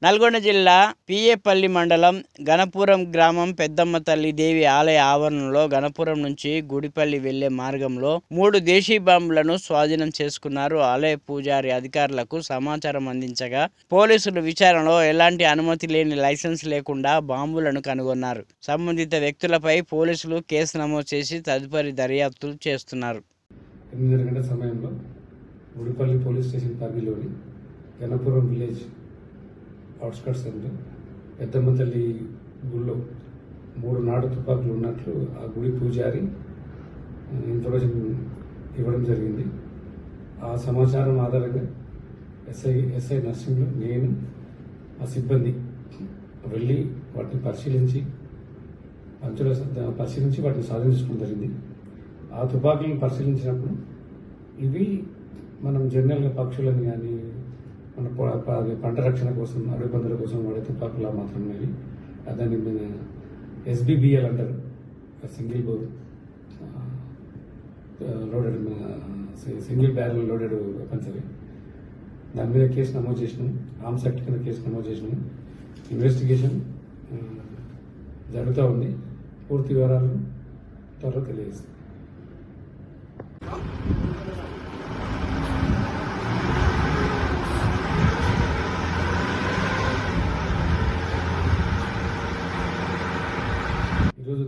నల్గొండ జిల్లా పిఏపల్లి మండలం గణపురం గ్రామం పెద్దమ్మ తల్లి దేవి ఆలయ ఆవరణలో గణపురం నుంచి గుడిపల్లి వెళ్లే మార్గంలో 3 దేశీ బాంబులను స్వాధీనం చేసుకున్నారు. ఆలయ పూజారి అధికారులకు సమాచారం అందించగా పోలీసులు విచారణలో ఎలాంటి అనుమతి లేని లైసెన్స్ లేకుండా బాంబులను కనుగొన్నారు. సంబంధిత వ్యక్తులపై పోలీసులు కేసు నమోదు చేసి తదుపరి దర్యాప్తులు చేస్తున్నారు. 8 గంటల సమయంలో గుడిపల్లి పోలీస్ స్టేషన్ పరిధిలోని గణపురం విలేజ్ అవుట్స్కట్స్ సెంటర్ పెద్దమ్మ తల్లి గుడిలో 3 నాటు తుపాకులు ఉన్నట్లు ఆ గుడి పూజారి ఇన్ఫర్మేషన్ ఇవ్వడం జరిగింది. ఆ సమాచారం ఆధారంగా ఎస్ఐ నర్సింగ్లో నేను ఆ సిబ్బంది వెళ్ళి వాటిని పరిశీలించి వాటిని సాధించుకోవడం జరిగింది. ఆ తుపాకులను పరిశీలించినప్పుడు ఇవి మనం జనరల్గా పక్షులని కానీ మన పంట రక్షణ కోసం అడవి పందుల కోసం వాడే తుపాకులా మాత్రమే. దాన్ని SBBL అంటారు, single bore loaded single barrel loaded weapons అవి. దాని మీద కేసు నమోదు చేసినాము, ఆర్మ్స్ యాక్ట్ కింద కేసు నమోదు చేసినాము. ఇన్వెస్టిగేషన్ జరుగుతూ ఉంది. పూర్తి వివరాలు త్వరలో తెలియజేస్తాం.